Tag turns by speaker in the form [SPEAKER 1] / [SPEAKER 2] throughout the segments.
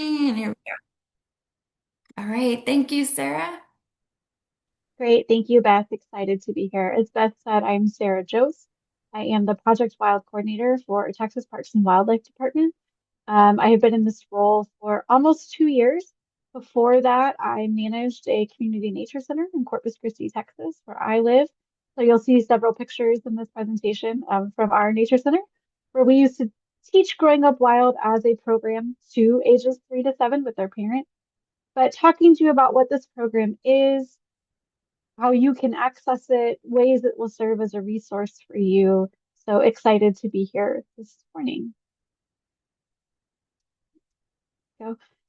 [SPEAKER 1] And here we go. All right. Thank you, Sarah.
[SPEAKER 2] Great. Thank you, Beth. Excited to be here. As Beth said, I'm Sarah Jose. I am the Project Wild Coordinator for Texas Parks and Wildlife Department. I have been in this role for almost 2 years. Before that, I managed a community nature center in Corpus Christi, Texas, where I live. So you'll see several pictures in this presentation from our nature center, where we used to teach Growing Up Wild as a program to ages 3 to 7 with their parents. But talking to you about what this program is, how you can access it, ways it will serve as a resource for you. So excited to be here this morning.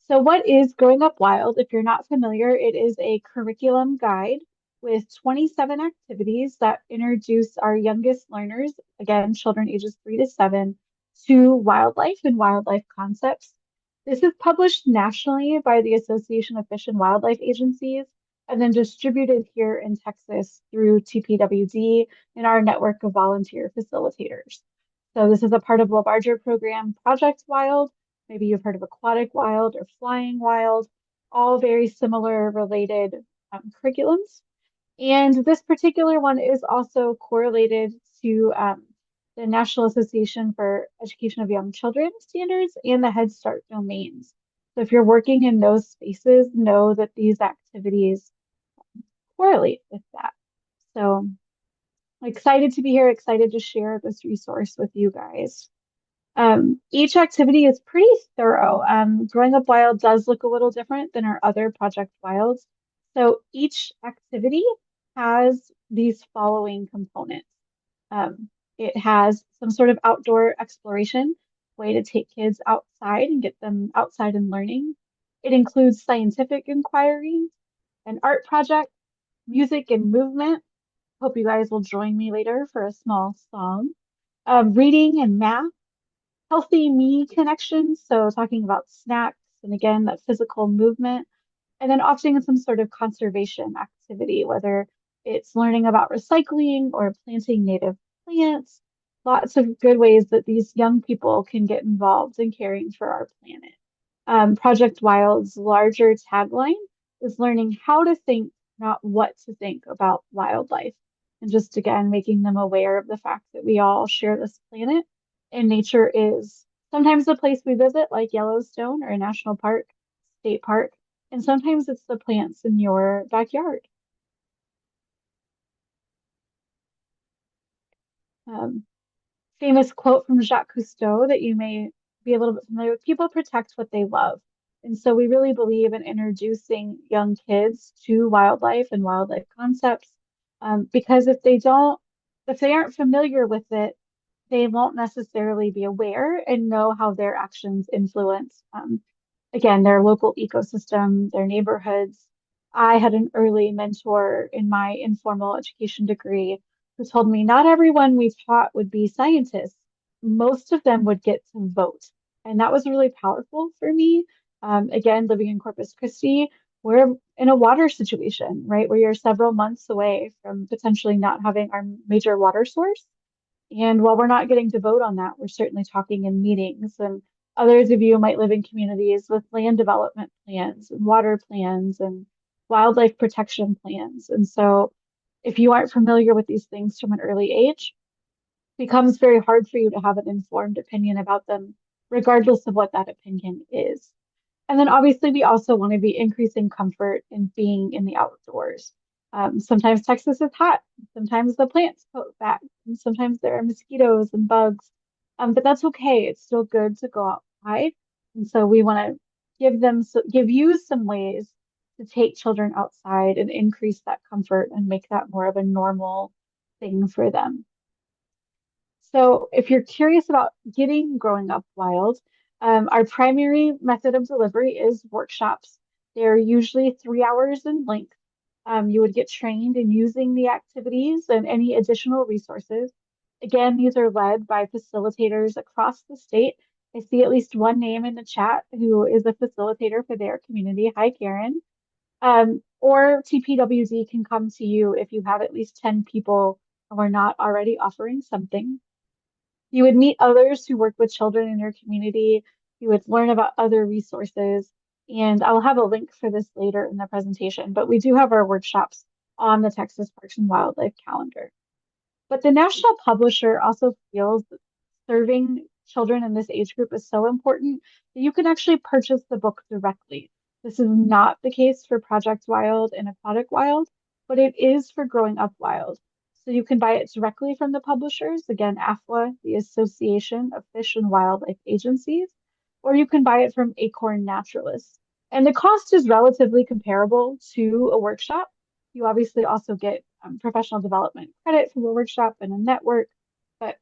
[SPEAKER 2] So what is Growing Up Wild? If you're not familiar, it is a curriculum guide with 27 activities that introduce our youngest learners, again, children ages 3 to 7, to wildlife and wildlife concepts. This is published nationally by the Association of Fish and Wildlife Agencies and then distributed here in Texas through TPWD and our network of volunteer facilitators. So this is a part of a larger program, Project Wild. Maybe you've heard of Aquatic Wild or Flying Wild, all very similar related curriculums. And this particular one is also correlated to the National Association for Education of Young Children standards and the Head Start domains. So if you're working in those spaces, know that these activities correlate with that. So excited to be here, excited to share this resource with you guys. Each activity is pretty thorough. Growing Up Wild does look a little different than our other Project Wilds. So each activity has these following components. It has some sort of outdoor exploration, way to take kids outside and get them outside and learning. It includes scientific inquiry, an art project, music and movement. Hope you guys will join me later for a small song. Reading and math, healthy me connections. So talking about snacks and again, that physical movement, and then often some sort of conservation activity, whether it's learning about recycling or planting native plants. Lots of good ways that these young people can get involved in caring for our planet. Project Wild's larger tagline is learning how to think, not what to think about wildlife. And just again, making them aware of the fact that we all share this planet and nature is sometimes the place we visit, like Yellowstone or a national park, state park, and sometimes it's the plants in your backyard. Um, Famous quote from Jacques Cousteau that you may be a little bit familiar with, people protect what they love. And so we really believe in introducing young kids to wildlife and wildlife concepts, because if they aren't familiar with it, they won't necessarily be aware and know how their actions influence, again, their local ecosystem, their neighborhoods. I had an early mentor in my informal education degree who told me not everyone we taught would be scientists. Most of them would get to vote. And that was really powerful for me. Again, living in Corpus Christi, we're in a water situation, right? Where you're several months away from potentially not having our major water source. And while we're not getting to vote on that, we're certainly talking in meetings. And others of you might live in communities with land development plans and water plans and wildlife protection plans. And so if you aren't familiar with these things from an early age, it becomes very hard for you to have an informed opinion about them, regardless of what that opinion is. And then obviously, we also want to be increasing comfort in being in the outdoors. Sometimes Texas is hot, sometimes the plants poke back, and sometimes there are mosquitoes and bugs. But that's okay. It's still good to go outside. And so we want to give you some ways to take children outside and increase that comfort and make that more of a normal thing for them. So if you're curious about getting Growing Up Wild, our primary method of delivery is workshops. They're usually 3 hours in length. You would get trained in using the activities and any additional resources. Again, these are led by facilitators across the state. I see at least one name in the chat who is a facilitator for their community. Hi, Karen. Or TPWD can come to you if you have at least 10 people and we're not already offering something. You would meet others who work with children in your community. You would learn about other resources. And I'll have a link for this later in the presentation, but we do have our workshops on the Texas Parks and Wildlife calendar. But the national publisher also feels that serving children in this age group is so important that you can actually purchase the book directly. This is not the case for Project Wild and Aquatic Wild, but it is for Growing Up Wild. So you can buy it directly from the publishers, again, AFWA, the Association of Fish and Wildlife Agencies, or you can buy it from Acorn Naturalists. And the cost is relatively comparable to a workshop. You obviously also get professional development credit from a workshop and a network. But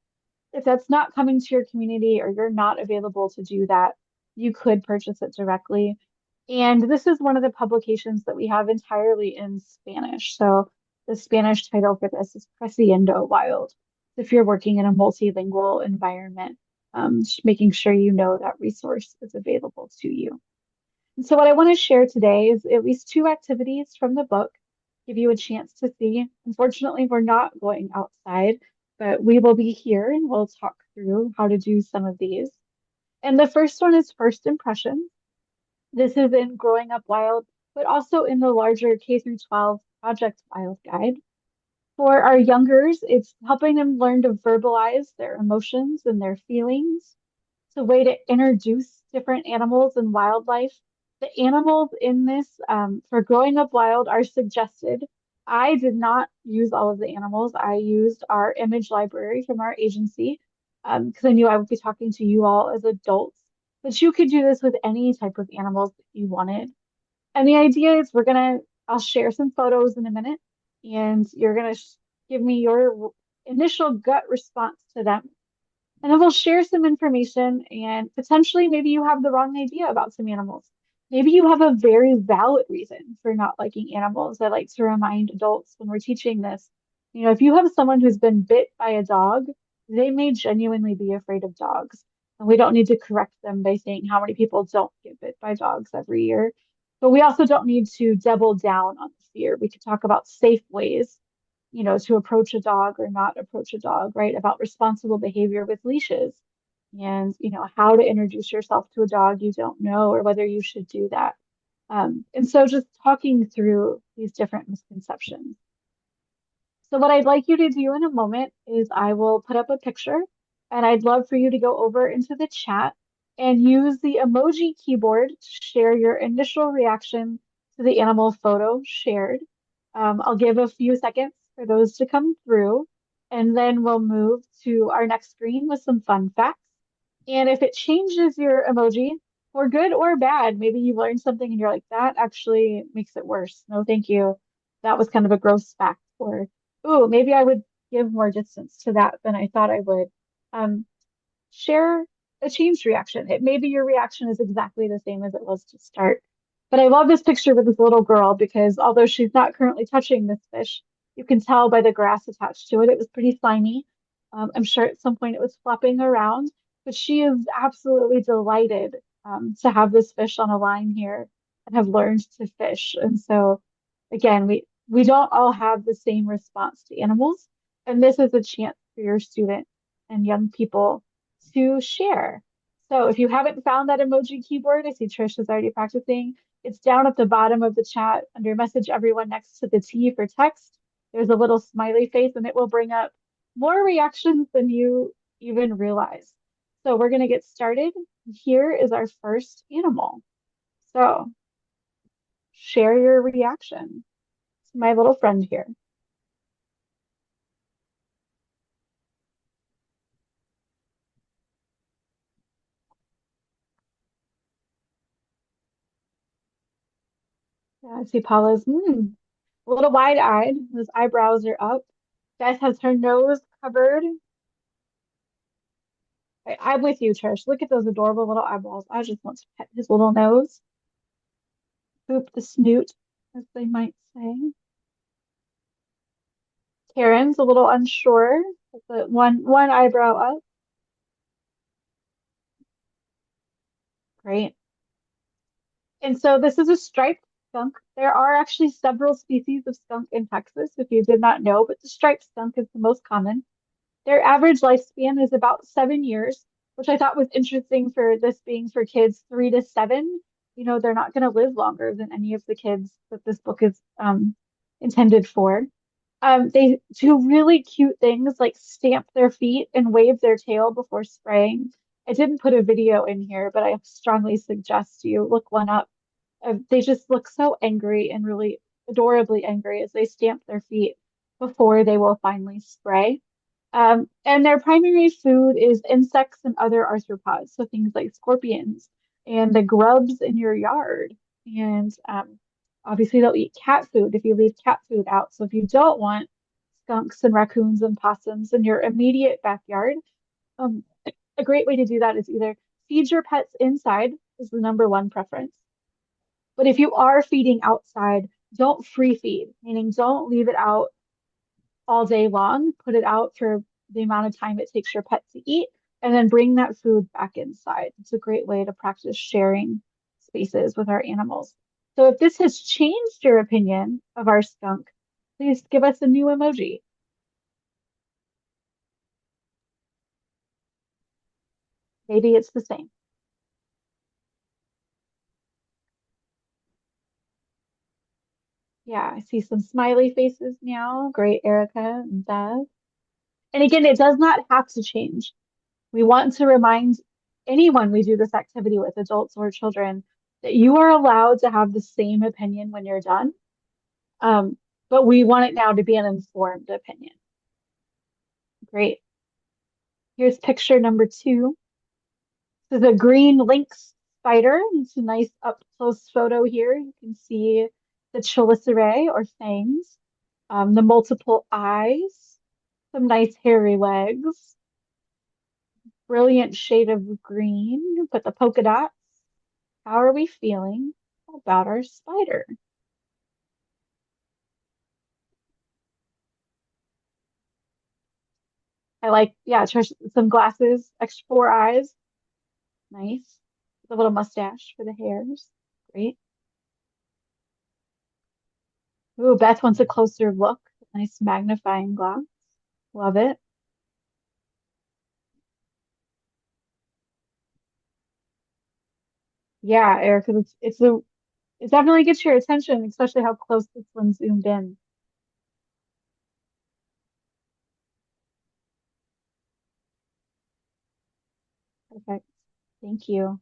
[SPEAKER 2] if that's not coming to your community or you're not available to do that, you could purchase it directly. And this is one of the publications that we have entirely in Spanish. So the Spanish title for this is Creciendo Wild. If you're working in a multilingual environment, making sure you know that resource is available to you. And so what I want to share today is at least two activities from the book, give you a chance to see. Unfortunately, we're not going outside, but we will be here and we'll talk through how to do some of these. And the first one is first impressions. This is in Growing Up Wild, but also in the larger K through 12 Project Wild guide. For our youngers, it's helping them learn to verbalize their emotions and their feelings. It's a way to introduce different animals and wildlife. The animals in this for Growing Up Wild are suggested. I did not use all of the animals. I used our image library from our agency because I knew I would be talking to you all as adults. But you could do this with any type of animals that you wanted. And the idea is I'll share some photos in a minute, and you're gonna give me your initial gut response to them. And then we'll share some information and potentially maybe you have the wrong idea about some animals. Maybe you have a very valid reason for not liking animals. I like to remind adults when we're teaching this, if you have someone who's been bit by a dog, they may genuinely be afraid of dogs. And we don't need to correct them by saying how many people don't get bit by dogs every year. But we also don't need to double down on the fear. We could talk about safe ways to approach a dog or not approach a dog, right? About responsible behavior with leashes and, how to introduce yourself to a dog you don't know or whether you should do that. And so just talking through these different misconceptions. So what I'd like you to do in a moment is I will put up a picture and I'd love for you to go over into the chat and use the emoji keyboard to share your initial reaction to the animal photo shared. I'll give a few seconds for those to come through, and then we'll move to our next screen with some fun facts. And if it changes your emoji for good or bad, maybe you learned something and you're like, that actually makes it worse. No, thank you. That was kind of a gross fact. Or, ooh, maybe I would give more distance to that than I thought I would. Um, Share a changed reaction. It maybe your reaction is exactly the same as it was to start. But I love this picture with this little girl because although she's not currently touching this fish, you can tell by the grass attached to it. It was pretty slimy. I'm sure at some point it was flopping around, but she is absolutely delighted to have this fish on a line here and have learned to fish. And so, again, we don't all have the same response to animals, and this is a chance for your student and young people to share. So if you haven't found that emoji keyboard, I see Trish is already practicing. It's down at the bottom of the chat under message everyone next to the T for text. There's a little smiley face and it will bring up more reactions than you even realize. So we're going to get started. Here is our first animal. So share your reaction to my little friend here. Yeah, I see Paula's a little wide-eyed. His eyebrows are up. Beth has her nose covered. I'm with you, Trish. Look at those adorable little eyeballs. I just want to pet his little nose. Boop the snoot, as they might say. Karen's a little unsure. But one eyebrow up. Great. And so this is a striped skunk. There are actually several species of skunk in Texas, if you did not know, but the striped skunk is the most common. Their average lifespan is about 7 years, which I thought was interesting for this being for kids 3 to 7. They're not going to live longer than any of the kids that this book is intended for. They do really cute things like stamp their feet and wave their tail before spraying. I didn't put a video in here, but I strongly suggest you look one up. They just look so angry and really adorably angry as they stamp their feet before they will finally spray. And their primary food is insects and other arthropods, so things like scorpions and the grubs in your yard. And obviously, they'll eat cat food if you leave cat food out. So if you don't want skunks and raccoons and possums in your immediate backyard, um, a great way to do that is either feed your pets inside is the number one preference. But if you are feeding outside, don't free feed, meaning don't leave it out all day long, put it out for the amount of time it takes your pet to eat, and then bring that food back inside. It's a great way to practice sharing spaces with our animals. So if this has changed your opinion of our skunk, please give us a new emoji. Maybe it's the same. Yeah, I see some smiley faces now. Great, Erica and Bev. And again, it does not have to change. We want to remind anyone we do this activity with, adults or children, that you are allowed to have the same opinion when you're done. Um, but we want it now to be an informed opinion. Great. Here's picture number 2. This is a green lynx spider. It's a nice up close photo here. You can see the chelicerae or fangs, the multiple eyes, some nice hairy legs, brilliant shade of green, but the polka dots. How are we feeling about our spider? I like, yeah, some glasses, extra 4 eyes. Nice. The little mustache for the hairs. Great. Ooh, Beth wants a closer look. Nice magnifying glass. Love it. Yeah, Erica, it definitely gets your attention, especially how close this one zoomed in. Perfect. Thank you.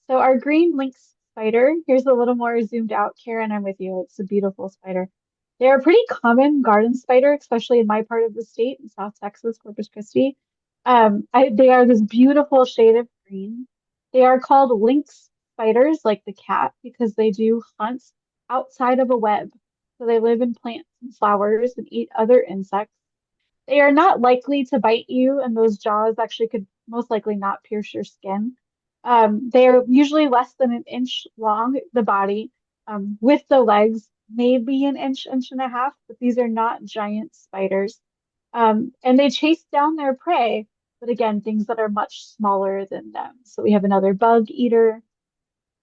[SPEAKER 2] So our green lynx spider, here's a little more zoomed out. Karen, I'm with you. It's a beautiful spider. They're a pretty common garden spider, especially in my part of the state in South Texas, Corpus Christi. They are this beautiful shade of green. They are called lynx spiders, like the cat, because they do hunt outside of a web. So they live in plants and flowers and eat other insects. They are not likely to bite you, and those jaws actually could most likely not pierce your skin. They are usually less than an inch long, the body, with the legs, maybe an inch, inch and a half, but these are not giant spiders. And they chase down their prey, but again, things that are much smaller than them. So we have another bug eater,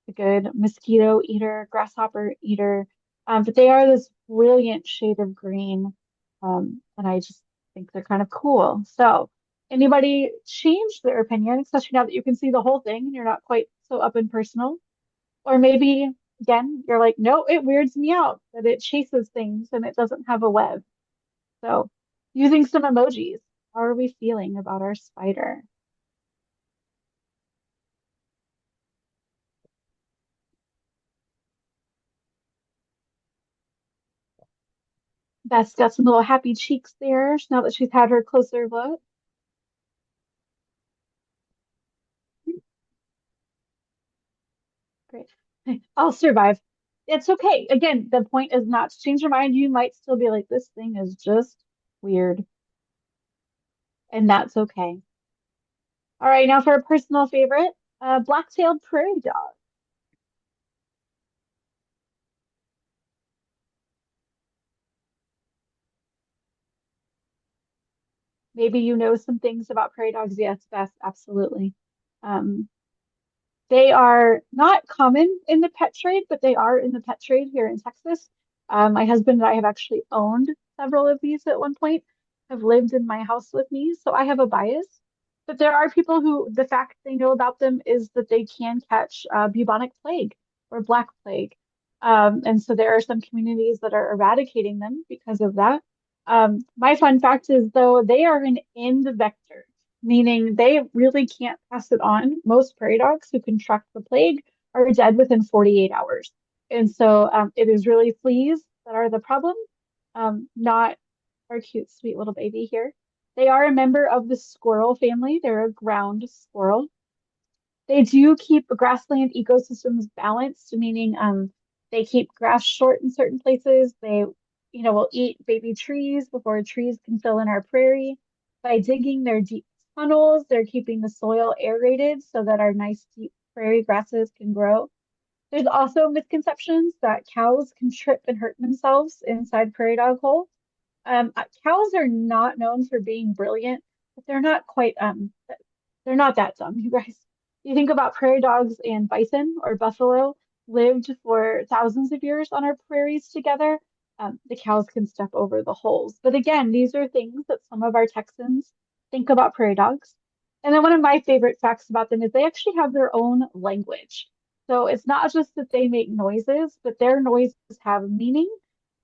[SPEAKER 2] a good mosquito eater, grasshopper eater. But they are this brilliant shade of green. And I just think they're kind of cool. So, anybody change their opinion, especially now that you can see the whole thing and you're not quite so up and personal? Or maybe, again, you're like, no, it weirds me out that it chases things and it doesn't have a web. So, using some emojis, how are we feeling about our spider? Beth's got some little happy cheeks there now that she's had her closer look. Great. I'll survive. It's okay. Again, the point is not to change your mind. You might still be like, this thing is just weird, and that's okay. All right, now for a personal favorite, black-tailed prairie dog. Maybe you know some things about prairie dogs. Yes, Beth, absolutely. Um, they are not common in the pet trade, but they are in the pet trade here in Texas. My husband and I have actually owned several of these at one point, have lived in my house with me, so I have a bias. But there are people who the fact they know about them is that they can catch bubonic plague or black plague. And so there are some communities that are eradicating them because of that. My fun fact is, though, they are an end vector, meaning they really can't pass it on. Most prairie dogs who contract the plague are dead within 48 hours. And so it is really fleas that are the problem, not our cute, sweet little baby here. They are a member of the squirrel family. They're a ground squirrel. They do keep grassland ecosystems balanced, meaning they keep grass short in certain places. They, will eat baby trees before trees can fill in our prairie. By digging their deep tunnels, they're keeping the soil aerated so that our nice deep prairie grasses can grow. There's also misconceptions that cows can trip and hurt themselves inside prairie dog holes. Cows are not known for being brilliant, but they're not that dumb, you guys. You think about prairie dogs and bison or buffalo lived for thousands of years on our prairies together. The cows can step over the holes. But again, these are things that some of our Texans think about prairie dogs. And then one of my favorite facts about them is they actually have their own language. So it's not just that they make noises, but their noises have meaning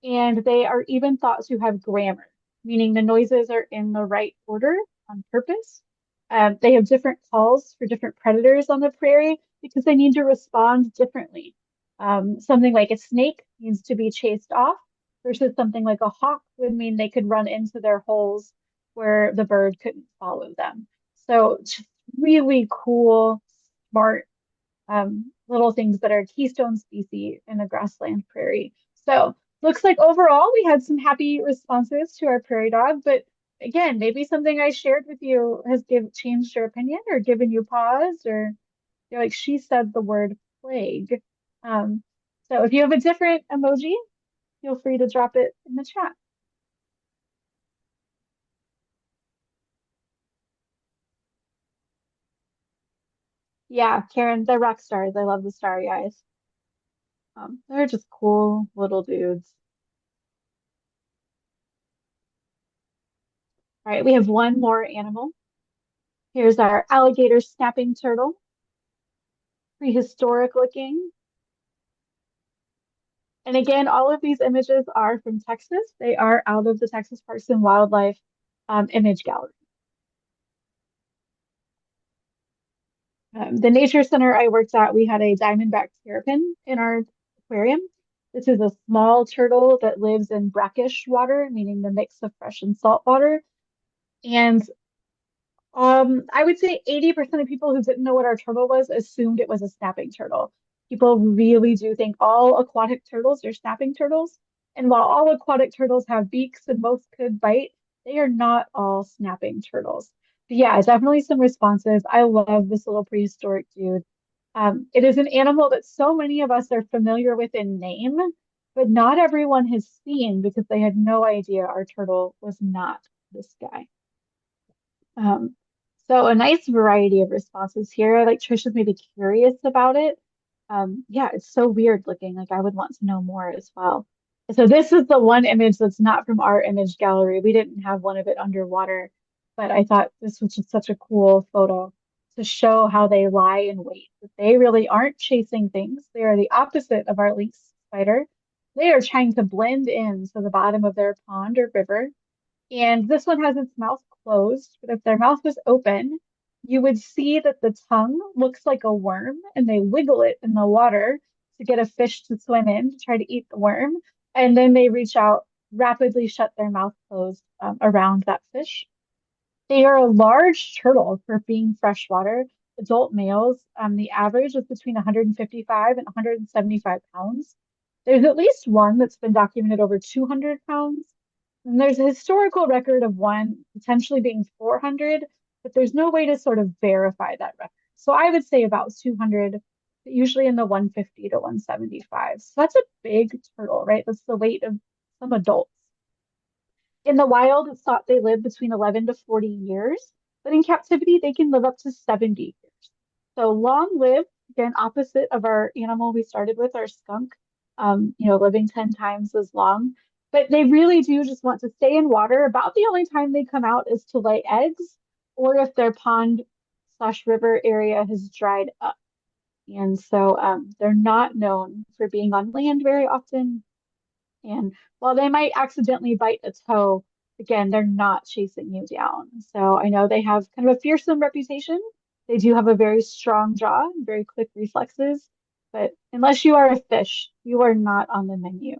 [SPEAKER 2] and they are even thought to have grammar, meaning the noises are in the right order on purpose. They have different calls for different predators on the prairie because they need to respond differently. Something like a snake needs to be chased off versus something like a hawk would mean they could run into their holes where the bird couldn't follow them. So just really cool, smart little things that are keystone species in a grassland prairie. So looks like overall we had some happy responses to our prairie dog, but again, maybe something I shared with you has changed your opinion or given you pause, or you're like, she said the word plague. Um, so if you have a different emoji, feel free to drop it in the chat. Yeah, Karen, they're rock stars. I love the starry eyes. They're just cool little dudes. All right, we have one more animal. Here's our alligator snapping turtle, prehistoric looking. And again, all of these images are from Texas. They are out of the Texas Parks and Wildlife image gallery. The nature center I worked at, we had a diamondback terrapin in our aquarium. This is a small turtle that lives in brackish water, meaning the mix of fresh and salt water. And I would say 80% of people who didn't know what our turtle was assumed it was a snapping turtle. People really do think all aquatic turtles are snapping turtles. And while all aquatic turtles have beaks and most could bite, they are not all snapping turtles. But yeah, definitely some responses. I love this little prehistoric dude. It is an animal that so many of us are familiar with in name, but not everyone has seen because they had no idea our turtle was not this guy. Um, so a nice variety of responses here. Like Trisha's maybe curious about it. Yeah, it's so weird looking. Like I would want to know more as well. So this is the one image that's not from our image gallery. We didn't have one of it underwater, but I thought this was just such a cool photo to show how they lie in wait. That they really aren't chasing things. They are the opposite of our lynx spider. They are trying to blend in to the bottom of their pond or river, and this one has its mouth closed, but if their mouth was open, you would see that the tongue looks like a worm and they wiggle it in the water to get a fish to swim in to try to eat the worm. And then they reach out, rapidly shut their mouth closed around that fish. They are a large turtle for being freshwater. Adult males, the average is between 155 and 175 pounds. There's at least one that's been documented over 200 pounds. And there's a historical record of one potentially being 400, but there's no way to sort of verify that record. So I would say about 200, but usually in the 150 to 175. So that's a big turtle, right? That's the weight of some adults. In the wild, it's thought they live between 11 to 40 years, but in captivity, they can live up to 70 years. So long lived, again, opposite of our animal we started with, our skunk, living 10 times as long. But they really do just want to stay in water. About the only time they come out is to lay eggs. or if their pond/river area has dried up. And so they're not known for being on land very often. And while they might accidentally bite a toe, again, they're not chasing you down. So I know they have kind of a fearsome reputation. They do have a very strong jaw, very quick reflexes, but unless you are a fish, you are not on the menu.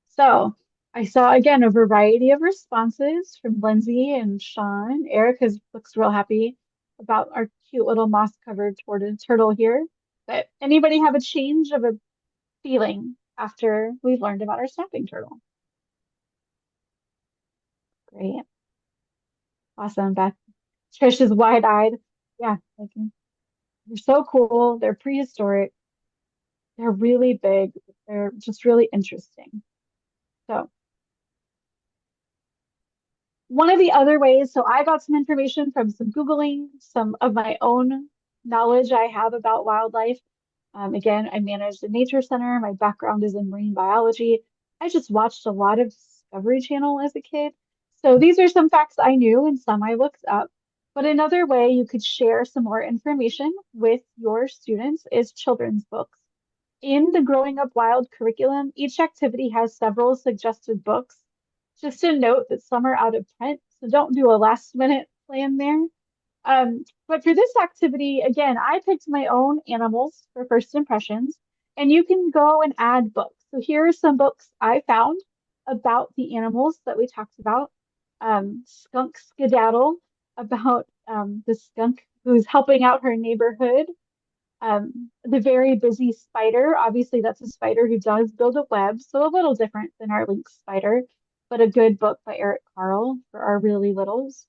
[SPEAKER 2] So I saw again a variety of responses from Lindsay and Sean. Looks real happy about our cute little moss-covered turtle here. But anybody have a change of a feeling after we've learned about our snapping turtle? Great. Awesome, Beth. Trish is wide-eyed. Yeah, like they're so cool. They're prehistoric. They're really big. They're just really interesting. So one of the other ways, so I got some information from some Googling, some of my own knowledge I have about wildlife. Again, I managed a nature center. My background is in marine biology. I just watched a lot of Discovery Channel as a kid. So these are some facts I knew and some I looked up. But another way you could share some more information with your students is children's books. In the Growing Up Wild curriculum, each activity has several suggested books. Just a note that some are out of print, so don't do a last minute plan there. But for this activity, again, I picked my own animals for first impressions, and you can go and add books. So here are some books I found about the animals that we talked about. Skunk Skedaddle, about the skunk who's helping out her neighborhood. The Very Busy Spider, obviously, that's a spider who does build a web, so a little different than our lynx spider, but a good book by Eric Carle for our really littles.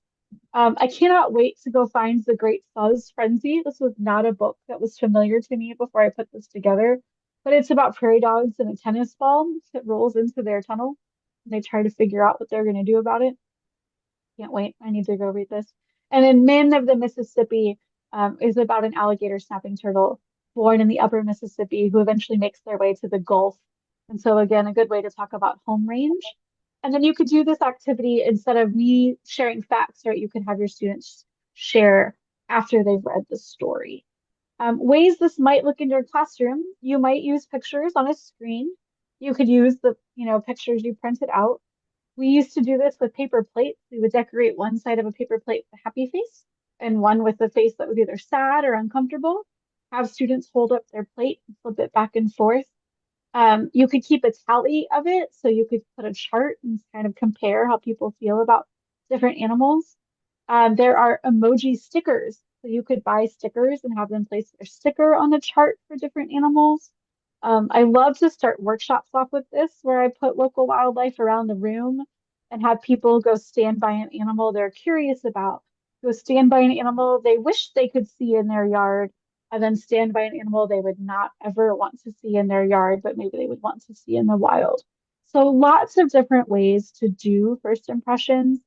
[SPEAKER 2] I cannot wait to go find The Great Fuzz Frenzy. This was not a book that was familiar to me before I put this together, but it's about prairie dogs and a tennis ball that rolls into their tunnel. And they try to figure out what they're going to do about it. Can't wait. I need to go read this. And then Men of the Mississippi is about an alligator snapping turtle born in the upper Mississippi who eventually makes their way to the Gulf. And so, again, a good way to talk about home range. And then you could do this activity instead of me sharing facts, right? You could have your students share after they've read the story. Ways this might look in your classroom, you might use pictures on a screen. You could use the, pictures you printed out. We used to do this with paper plates. We would decorate one side of a paper plate with a happy face and one with a face that was either sad or uncomfortable. Have students hold up their plate and flip it back and forth. You could keep a tally of it. So you could put a chart and kind of compare how people feel about different animals. There are emoji stickers. So you could buy stickers and have them place their sticker on the chart for different animals. I love to start workshops off with this, where I put local wildlife around the room and have people go stand by an animal they're curious about, go stand by an animal they wish they could see in their yard, and then stand by an animal they would not ever want to see in their yard, but maybe they would want to see in the wild. So lots of different ways to do first impressions.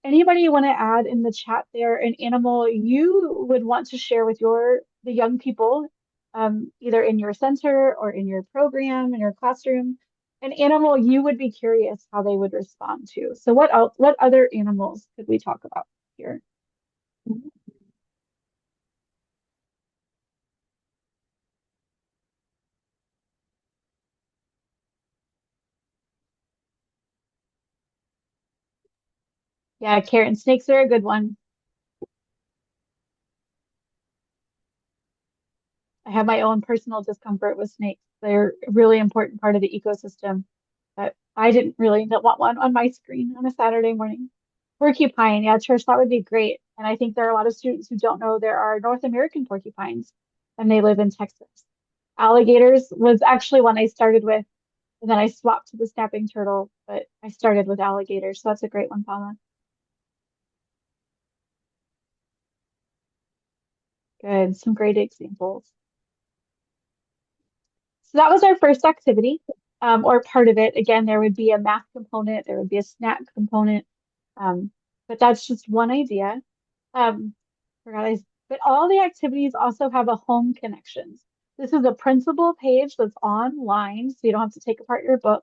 [SPEAKER 2] Anybody want to add in the chat there an animal you would want to share with the young people, either in your center or in your program, in your classroom, an animal you would be curious how they would respond to. So what else, what other animals could we talk about here? Yeah, carrot snakes are a good one. I have my own personal discomfort with snakes. They're a really important part of the ecosystem, but I didn't really want one on my screen on a Saturday morning. Porcupine, yeah, Trish, that would be great. And I think there are a lot of students who don't know there are North American porcupines, and they live in Texas. Alligators was actually one I started with, and then I swapped to the snapping turtle, but I started with alligators, so that's a great one, Paula. Good, some great examples. So that was our first activity, or part of it. Again, there would be a math component, there would be a snack component, but that's just one idea. Um, forgot I, but all the activities also have a home connections. This is a principal page that's online, so you don't have to take apart your book.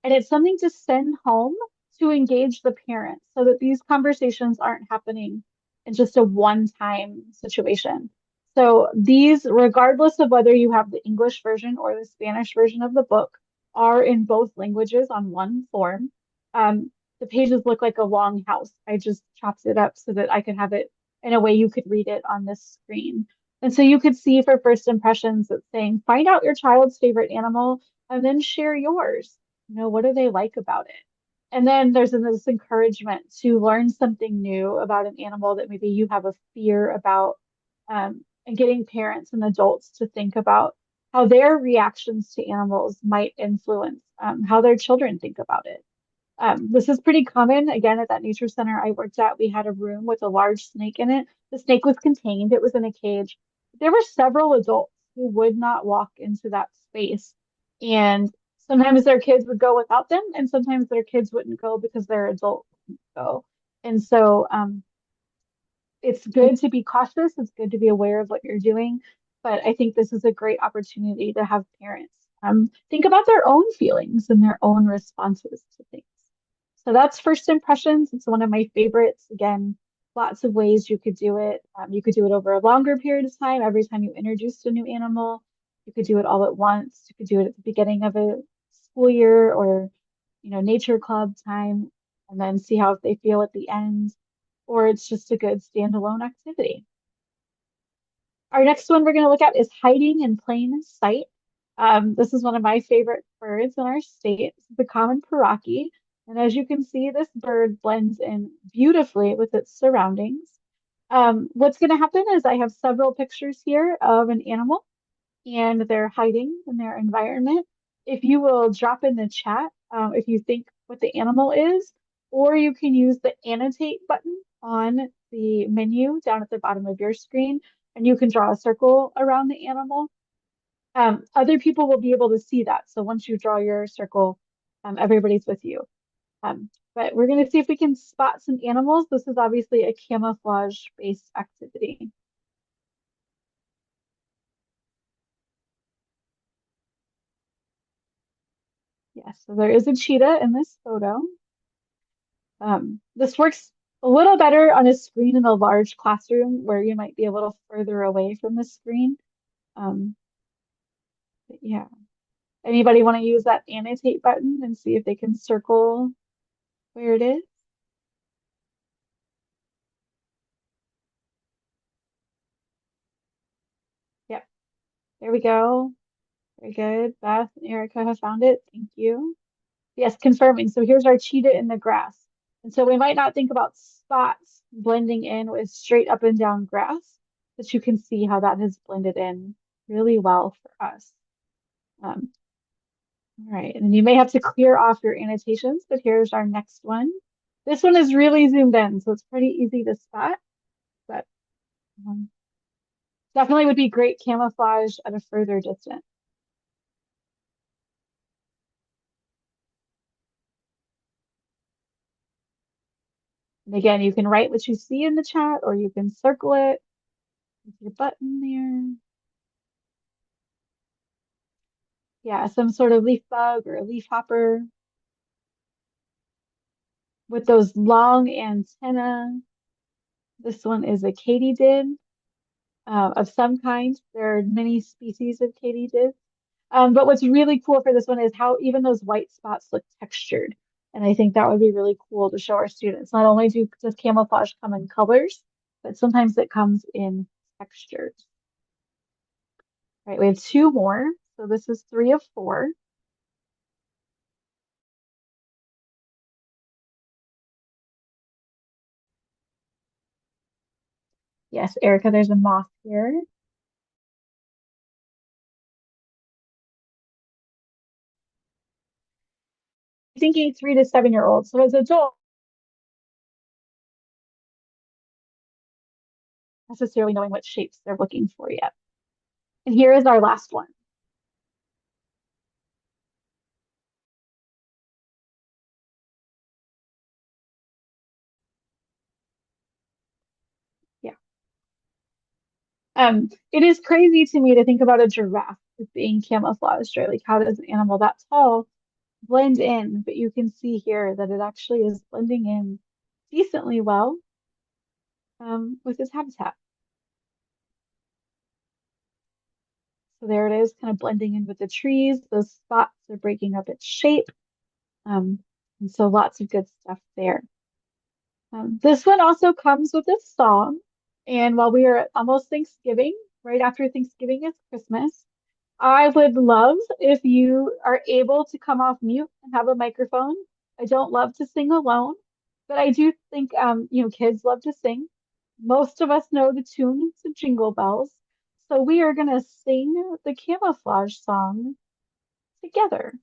[SPEAKER 2] And it's something to send home to engage the parents so that these conversations aren't happening and just a one-time situation. So these, regardless of whether you have the English version or the Spanish version of the book, are in both languages on one form. Um, the pages look like a long house. I just chopped it up so that I could have it in a way you could read it on this screen. And so you could see for first impressions it's saying, find out your child's favorite animal and then share yours. What do they like about it? And then there's this encouragement to learn something new about an animal that maybe you have a fear about, and getting parents and adults to think about how their reactions to animals might influence how their children think about it. This is pretty common. Again, at that nature center I worked at, we had a room with a large snake in it. The snake was contained, it was in a cage. There were several adults who would not walk into that space. And sometimes their kids would go without them, and sometimes their kids wouldn't go because their adult wouldn't go. And so it's good to be cautious. It's good to be aware of what you're doing. But I think this is a great opportunity to have parents think about their own feelings and their own responses to things. So that's first impressions. It's one of my favorites. Again, lots of ways you could do it. You could do it over a longer period of time, every time you introduced a new animal. You could do it all at once. You could do it at the beginning of a school year or, nature club time, and then see how they feel at the end, or it's just a good standalone activity. Our next one we're going to look at is hiding in plain sight. This is one of my favorite birds in our state. It's the common paraki. And as you can see, this bird blends in beautifully with its surroundings. What's going to happen is I have several pictures here of an animal and they're hiding in their environment. If you will drop in the chat, if you think what the animal is, or you can use the annotate button on the menu down at the bottom of your screen, and you can draw a circle around the animal. Other people will be able to see that. So once you draw your circle, everybody's with you. But we're going to see if we can spot some animals. This is obviously a camouflage-based activity. Yes, so there is a cheetah in this photo. This works a little better on a screen in a large classroom where you might be a little further away from the screen. Um, but yeah. Anybody want to use that annotate button and see if they can circle where it is? Yep, there we go. Very good. Beth and Erica have found it. Thank you. Yes, confirming. So here's our cheetah in the grass. And so we might not think about spots blending in with straight up and down grass, but you can see how that has blended in really well for us. Um, all right, and then you may have to clear off your annotations, but here's our next one. This one is really zoomed in, so it's pretty easy to spot, but um, definitely would be great camouflage at a further distance. And again, you can write what you see in the chat, or you can circle it with your button there. Yeah, some sort of leaf bug or a leaf hopper with those long antennae. This one is a katydid of some kind. There are many species of katydids. But what's really cool for this one is how even those white spots look textured. And I think that would be really cool to show our students. Not only does camouflage come in colors, but sometimes it comes in textures. All right, we have two more. So this is three of four. Yes, Erica, there's a moth here. Thinking 3 to 7 year olds. So as adults, necessarily knowing what shapes they're looking for yet. And here is our last one. Yeah. It is crazy to me to think about a giraffe as being camouflaged, right? Like how does an animal that tall blend in? But you can see here that it actually is blending in decently well. with his habitat. So there it is, kind of blending in with the trees. Those spots are breaking up its shape. Um, and so lots of good stuff there. This one also comes with a song. And while we are at almost Thanksgiving, right after Thanksgiving is Christmas, I would love if you are able to come off mute and have a microphone. I don't love to sing alone, but I do think kids love to sing. Most of us know the tune to Jingle Bells. So we are gonna sing the camouflage song together.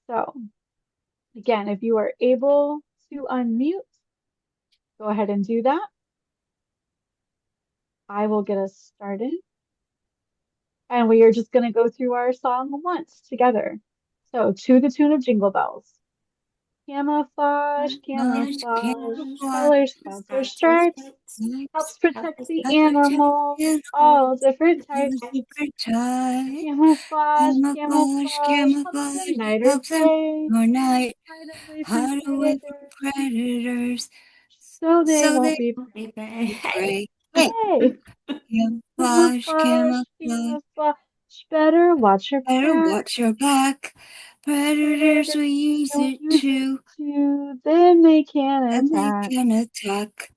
[SPEAKER 2] So again, if you are able to unmute, go ahead and do that. I will get us started. And we are just gonna go through our song once together. So to the tune of Jingle Bells. Camouflage,
[SPEAKER 1] Camouflage,
[SPEAKER 2] camouflage,
[SPEAKER 1] camouflage,
[SPEAKER 2] colors, clouds, or
[SPEAKER 1] stripes or
[SPEAKER 2] stripes,
[SPEAKER 1] stripes,
[SPEAKER 2] helps protect
[SPEAKER 1] helps
[SPEAKER 2] the
[SPEAKER 1] us protect
[SPEAKER 2] animals, all
[SPEAKER 1] animals.
[SPEAKER 2] different
[SPEAKER 1] We're
[SPEAKER 2] types.
[SPEAKER 1] super tight.
[SPEAKER 2] Camouflage,
[SPEAKER 1] Camouflage,
[SPEAKER 2] camouflage, helps them
[SPEAKER 1] camouflage,
[SPEAKER 2] night or
[SPEAKER 1] helps them
[SPEAKER 2] day,
[SPEAKER 1] or night.
[SPEAKER 2] hide away from
[SPEAKER 1] Hide away from
[SPEAKER 2] predators,
[SPEAKER 1] predators,
[SPEAKER 2] so they
[SPEAKER 1] so
[SPEAKER 2] won't
[SPEAKER 1] they
[SPEAKER 2] be
[SPEAKER 1] won't be prey.
[SPEAKER 2] prey.
[SPEAKER 1] Prey. Hey,
[SPEAKER 2] Hey,
[SPEAKER 1] camouflage,
[SPEAKER 2] camouflage,
[SPEAKER 1] camouflage.
[SPEAKER 2] camouflage, better watch your
[SPEAKER 1] Better
[SPEAKER 2] back.
[SPEAKER 1] watch your back. Predators will
[SPEAKER 2] Predators
[SPEAKER 1] use
[SPEAKER 2] will
[SPEAKER 1] it
[SPEAKER 2] use it
[SPEAKER 1] too,
[SPEAKER 2] too, then they can
[SPEAKER 1] and they
[SPEAKER 2] attack.
[SPEAKER 1] can attack.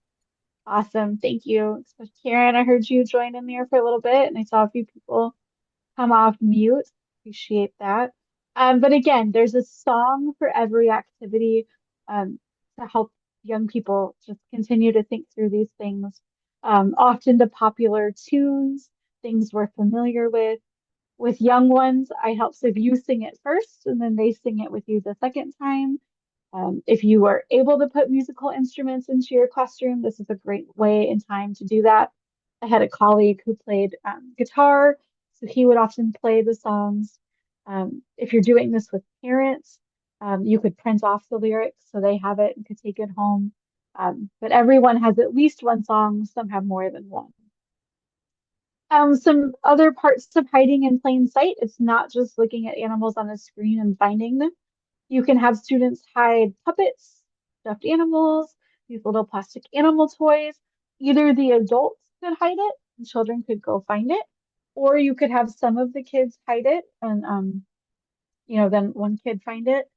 [SPEAKER 2] Awesome. Thank you. So Karen, I heard you join in there for a little bit and I saw a few people come off mute. Appreciate that. But again, there's a song for every activity to help young people just continue to think through these things. Often the popular tunes, things we're familiar with. With young ones, I help so if you sing it first and then they sing it with you the second time. If you are able to put musical instruments into your classroom, this is a great way and time to do that. I had a colleague who played guitar, so he would often play the songs. If you're doing this with parents, you could print off the lyrics so they have it and could take it home. But everyone has at least one song, some have more than one. Some other parts of hiding in plain sight, it's not just looking at animals on a screen and finding them. You can have students hide puppets, stuffed animals, these little plastic animal toys. Either the adults could hide it and children could go find it, or you could have some of the kids hide it and then one kid find it.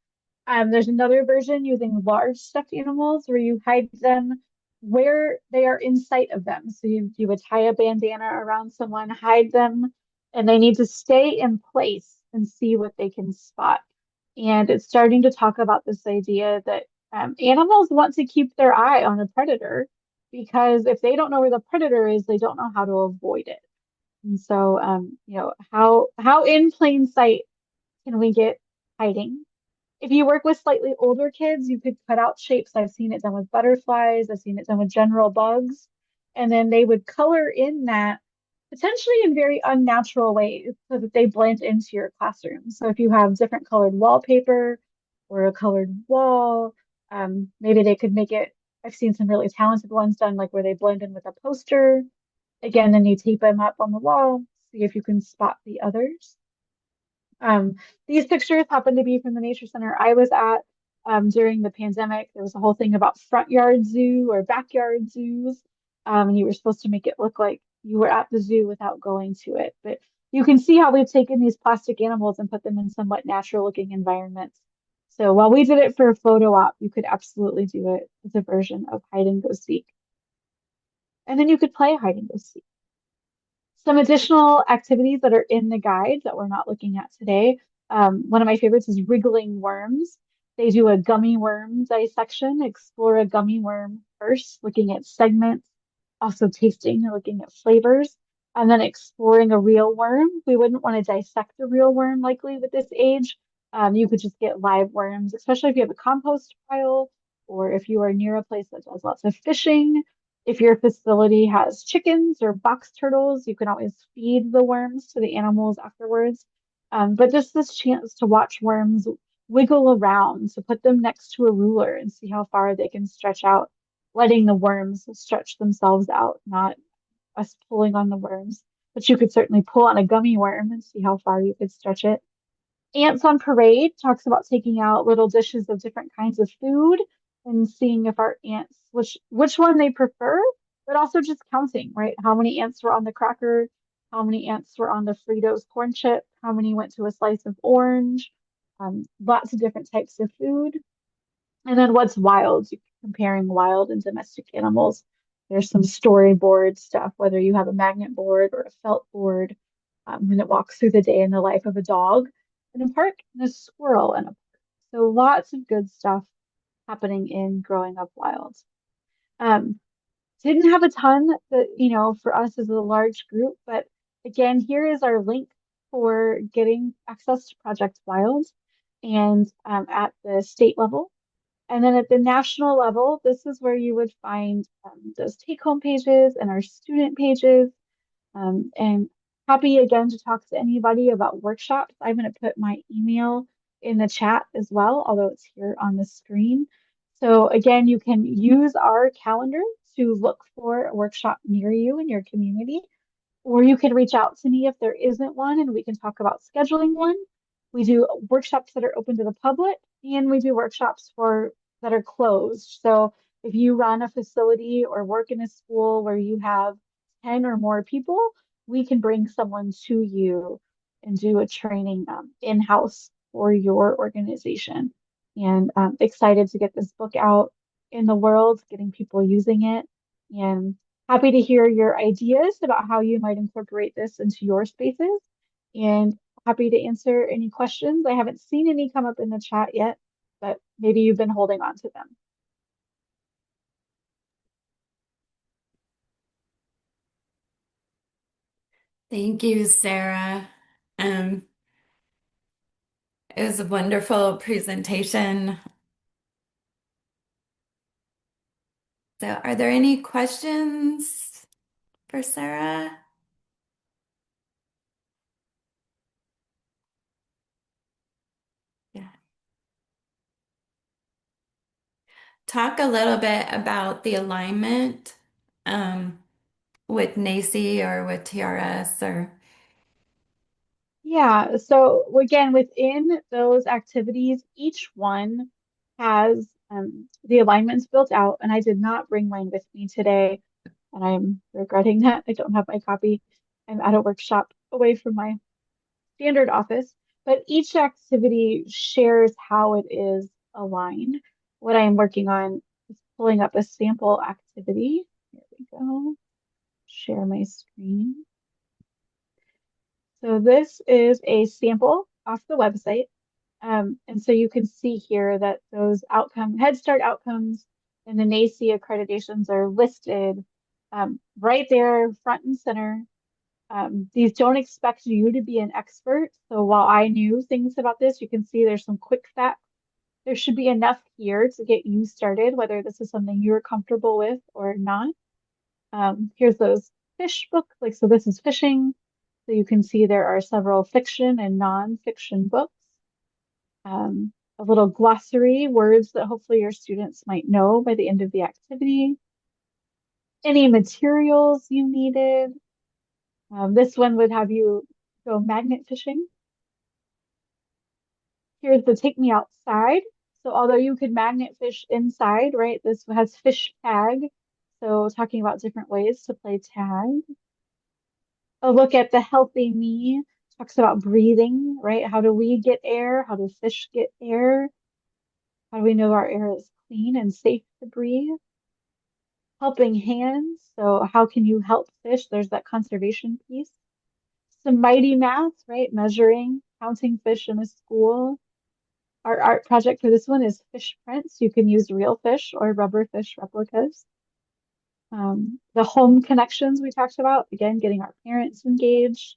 [SPEAKER 2] There's another version using large stuffed animals where you hide them where they are in sight of them. So you would tie a bandana around someone, hide them, and they need to stay in place and see what they can spot. And it's starting to talk about this idea that animals want to keep their eye on a predator because if they don't know where the predator is, they don't know how to avoid it. And so, how in plain sight can we get hiding? If you work with slightly older kids, you could cut out shapes. I've seen it done with butterflies, I've seen it done with general bugs, and then they would color in that potentially in very unnatural ways so that they blend into your classroom. So if you have different colored wallpaper or a colored wall, maybe they could make it. I've seen some really talented ones done like where they blend in with a poster. Again, then you tape them up on the wall, see if you can spot the others. Um, these pictures happen to be from the nature center I was at during the pandemic. There was a whole thing about front yard zoo or backyard zoos, and you were supposed to make it look like you were at the zoo without going to it. But you can see how we've taken these plastic animals and put them in somewhat natural looking environments. So while we did it for a photo op, you could absolutely do it as a version of hide and go seek. And then you could play hide and go seek. Some additional activities that are in the guide that we're not looking at today. One of my favorites is wriggling worms. They do a gummy worm dissection, explore a gummy worm first, looking at segments, also tasting, looking at flavors, and then exploring a real worm. We wouldn't want to dissect a real worm likely with this age. You could just get live worms, especially if you have a compost pile or if you are near a place that does lots of fishing. If your facility has chickens or box turtles, you can always feed the worms to the animals afterwards. But just this chance to watch worms wiggle around, to put them next to a ruler and see how far they can stretch out, letting the worms stretch themselves out, not us pulling on the worms. But you could certainly pull on a gummy worm and see how far you could stretch it. Ants on Parade talks about taking out little dishes of different kinds of food and seeing if our ants, which one they prefer. but also just counting, right? How many ants were on the cracker? How many ants were on the Fritos corn chip? How many went to a slice of orange? Lots of different types of food. And then what's wild? Comparing wild and domestic animals. There's some storyboard stuff, whether you have a magnet board or a felt board, and it walks through the day in the life of a dog in a park and a squirrel in a park. So lots of good stuff happening in Growing Up Wild. Um, didn't have a ton that, for us as a large group, but again, here is our link for getting access to Project Wild and at the state level. And then at the national level, this is where you would find those take-home pages and our student pages. And happy again to talk to anybody about workshops. I'm going to put my email in the chat as well, although it's here on the screen. So again, you can use our calendar to look for a workshop near you in your community. Or you can reach out to me if there isn't one and we can talk about scheduling one. We do workshops that are open to the public and we do workshops for that are closed. So if you run a facility or work in a school where you have 10 or more people, we can bring someone to you and do a training in-house for your organization. And excited to get this book out in the world, getting people using it. And happy to hear your ideas about how you might incorporate this into your spaces and happy to answer any questions. I haven't seen any come up in the chat yet, but maybe you've been holding on to them.
[SPEAKER 1] Thank you, Sarah. Um, it was a wonderful presentation. So, are there any questions for Sarah? Yeah. Talk a little bit about the alignment um, with NACI or with TRS or.
[SPEAKER 2] Yeah, so again, within those activities, each one has the alignments built out, and I did not bring mine with me today, and I'm regretting that I don't have my copy. I'm at a workshop away from my standard office, but each activity shares how it is aligned. What I am working on is pulling up a sample activity. Here we go. Share my screen. So this is a sample off the website. And so you can see here that those Head Start outcomes and the NACI accreditations are listed right there, front and center. These don't expect you to be an expert. So while I knew things about this, you can see there's some quick facts. There should be enough here to get you started, whether this is something you're comfortable with or not. Here's those fish book, like, so this is fishing. So you can see there are several fiction and non-fiction books. A little glossary, words that hopefully your students might know by the end of the activity. Any materials you needed. This one would have you go magnet fishing. Here's the take me outside. So although you could magnet fish inside, right? This has fish tag. So talking about different ways to play tag. A look at the healthy me talks about breathing, right? How do we get air? How do fish get air? How do we know our air is clean and safe to breathe? Helping hands. So how can you help fish? There's that conservation piece. Some mighty math, right? Measuring, counting fish in a school. Our art project for this one is fish prints. You can use real fish or rubber fish replicas. The home connections we talked about, again, getting our parents engaged,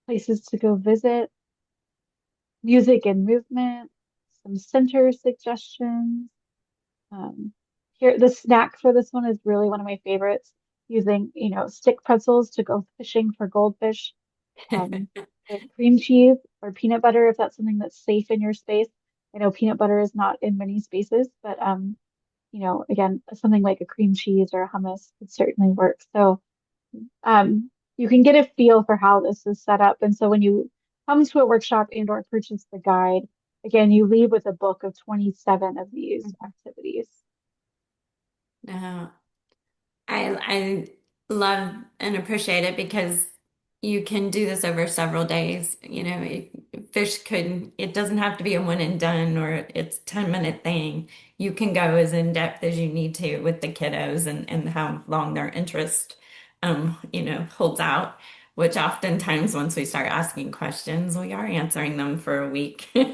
[SPEAKER 2] places to go visit, music and movement, some center suggestions. Um, Here, the snack for this one is really one of my favorites, using, stick pretzels to go fishing for goldfish, with cream cheese or peanut butter if that's something that's safe in your space. I know peanut butter is not in many spaces, but again, something like a cream cheese or a hummus would certainly work. So you can get a feel for how this is set up. And so when you come to a workshop and or purchase the guide, again, you leave with a book of 27 of these activities.
[SPEAKER 1] No. I love and appreciate it because you can do this over several days. Fish could, it doesn't have to be a one and done or it's a 10-minute thing. You can go as in depth as you need to with the kiddos and how long their interest, holds out, which oftentimes once we start asking questions, we are answering them for a week
[SPEAKER 2] Yeah,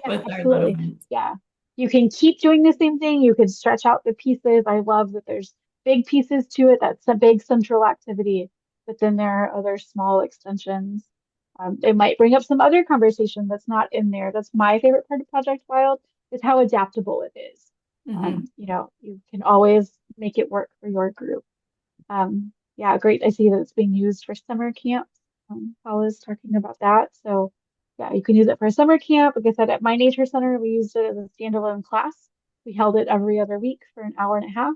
[SPEAKER 1] with our little
[SPEAKER 2] absolutely.
[SPEAKER 1] ones.
[SPEAKER 2] Yeah. You can keep doing the same thing. You can stretch out the pieces. I love that there's big pieces to it. That's a big central activity, but then there are other small extensions. It might bring up some other conversation that's not in there. That's my favorite part of Project Wild is how adaptable it is.
[SPEAKER 1] Hmm.
[SPEAKER 2] You can always make it work for your group. Yeah, great. I see that it's being used for summer camps. Paula's talking about that. So, yeah, you can use it for a summer camp. Like I said, at my nature center, we used it as a standalone class. We held it every other week for an hour and a half,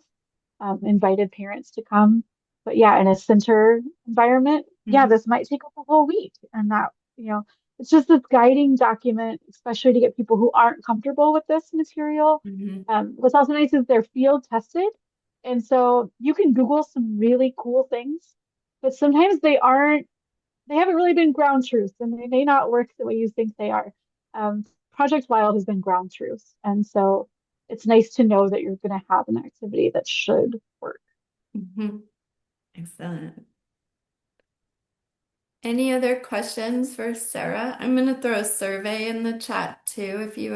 [SPEAKER 2] invited parents to come. But yeah, in a center environment, yeah,
[SPEAKER 1] Hmm.
[SPEAKER 2] this might take up a whole week. And that, it's just this guiding document, especially to get people who aren't comfortable with this material.
[SPEAKER 1] Hmm.
[SPEAKER 2] What's also nice is they're field tested. And so you can Google some really cool things, but sometimes they haven't really been ground truths and they may not work the way you think they are. Project Wild has been ground truths. And so it's nice to know that you're going to have an activity that should work.
[SPEAKER 1] Hmm. Excellent. Any other questions for Sarah? I'm going to throw a survey in the chat too, if you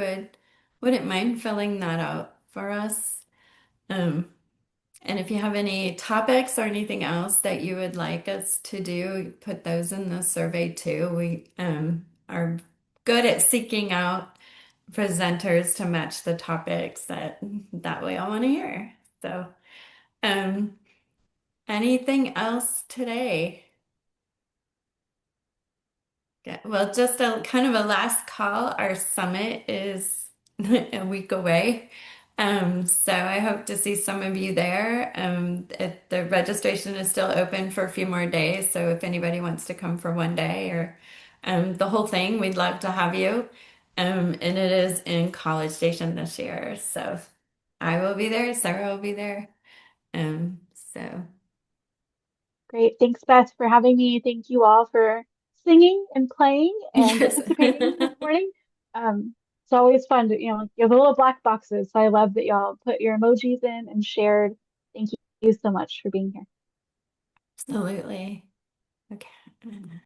[SPEAKER 1] wouldn't mind filling that out for us. Um, and if you have any topics or anything else that you would like us to do, put those in the survey too. We are good at seeking out presenters to match the topics that we all want to hear. So, um, anything else today? Yeah, well, just a kind of a last call. Our summit is a week away. So I hope to see some of you there. The registration is still open for a few more days. So if anybody wants to come for one day or the whole thing, we'd love to have you. And it is in College Station this year. So I will be there. Sarah will be there. So
[SPEAKER 2] Great. Thanks, Beth, for having me. Thank you all for singing and playing and
[SPEAKER 1] yes.
[SPEAKER 2] participating this morning. It's always fun to, you have the little black boxes. So I love that y'all put your emojis in and shared. Thank you so much for being here.
[SPEAKER 1] Absolutely. Okay.